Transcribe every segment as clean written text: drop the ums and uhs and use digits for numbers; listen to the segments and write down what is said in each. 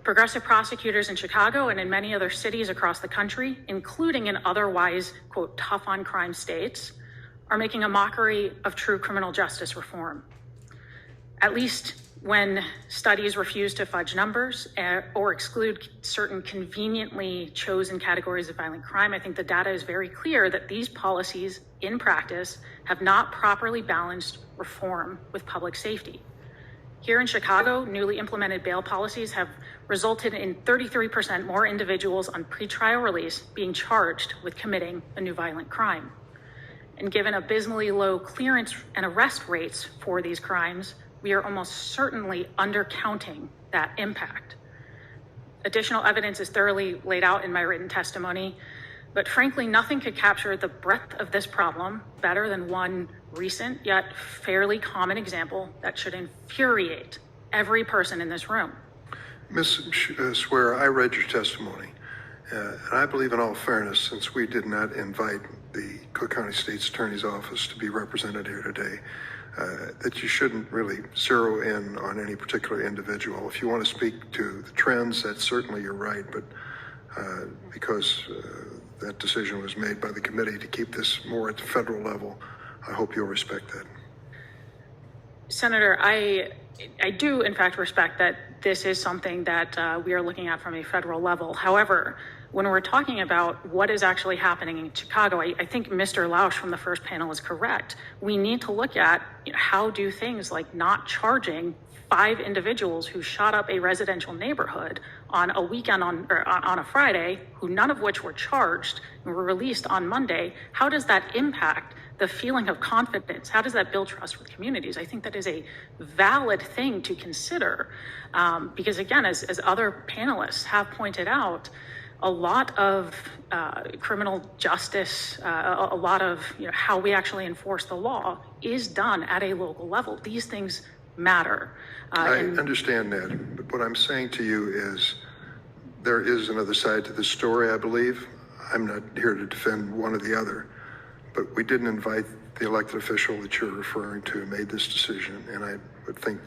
Progressive prosecutors in Chicago and in many other cities across the country, including in otherwise, quote, tough on crime states, are making a mockery of true criminal justice reform. At least when studies refuse to fudge numbers or exclude certain conveniently chosen categories of violent crime, I think the data is very clear that these policies in practice have not properly balanced reform with public safety. Here in Chicago, newly implemented bail policies have resulted in 33% more individuals on pretrial release being charged with committing a new violent crime. And given abysmally low clearance and arrest rates for these crimes, we are almost certainly undercounting that impact. Additional evidence is thoroughly laid out in my written testimony, but frankly, nothing could capture the breadth of this problem better than one recent yet fairly common example that should infuriate every person in this room. Ms. Swear, I read your testimony, and I believe in all fairness, since we did not invite the Cook County State's Attorney's Office to be represented here today, that you shouldn't really zero in on any particular individual. If you want to speak to the trends, that's certainly you're right, but because that decision was made by the committee to keep this more at the federal level, I hope you'll respect that. Senator, I do in fact respect that this is something that we are looking at from a federal level. However, when we're talking about what is actually happening in Chicago, I think Mr. Lausch from the first panel is correct. We need to look at how do things like not charging 5 individuals who shot up a residential neighborhood on a weekend on a Friday, who none of which were charged and were released on Monday. How does that impact the feeling of confidence? How does that build trust with communities? I think that is a valid thing to consider because again, as other panelists have pointed out, a lot of criminal justice, a lot of how we actually enforce the law is done at a local level. These things matter. I understand that, but what I'm saying to you is there is another side to this story, I believe. I'm not here to defend one or the other, but we didn't invite the elected official that you're referring to made this decision, and I would think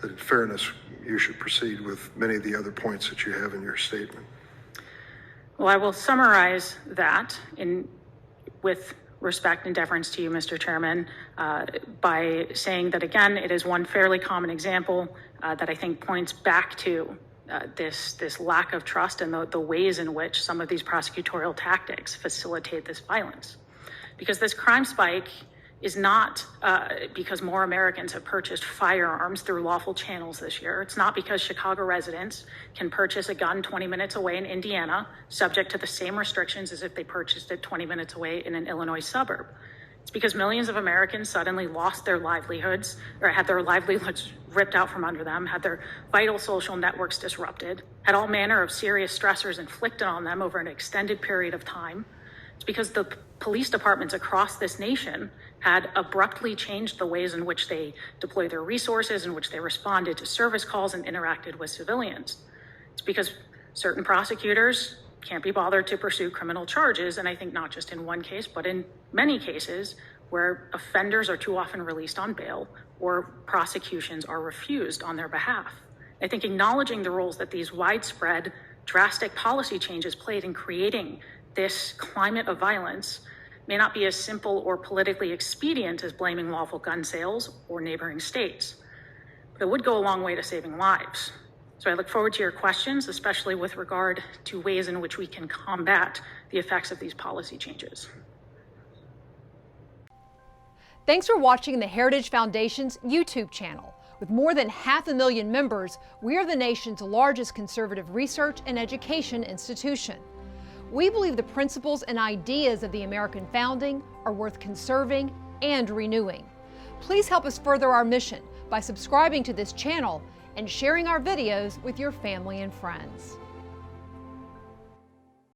that in fairness, you should proceed with many of the other points that you have in your statement. Well, I will summarize that with respect and deference to you, Mr. Chairman, by saying that, again, it is one fairly common example that I think points back to this lack of trust and the ways in which some of these prosecutorial tactics facilitate this violence. Because this crime spike is not because more Americans have purchased firearms through lawful channels this year. It's not because Chicago residents can purchase a gun 20 minutes away in Indiana, subject to the same restrictions as if they purchased it 20 minutes away in an Illinois suburb. It's because millions of Americans suddenly lost their livelihoods or had their livelihoods ripped out from under them, had their vital social networks disrupted, had all manner of serious stressors inflicted on them over an extended period of time. It's because the police departments across this nation had abruptly changed the ways in which they deploy their resources, in which they responded to service calls and interacted with civilians. It's because certain prosecutors can't be bothered to pursue criminal charges, and I think not just in one case, but in many cases where offenders are too often released on bail or prosecutions are refused on their behalf. I think acknowledging the roles that these widespread, drastic policy changes played in creating this climate of violence may not be as simple or politically expedient as blaming lawful gun sales or neighboring states, but it would go a long way to saving lives. So I look forward to your questions, especially with regard to ways in which we can combat the effects of these policy changes. Thanks for watching the Heritage Foundation's YouTube channel. With more than 500,000 members, we are the nation's largest conservative research and education institution. We believe the principles and ideas of the American founding are worth conserving and renewing. Please help us further our mission by subscribing to this channel and sharing our videos with your family and friends.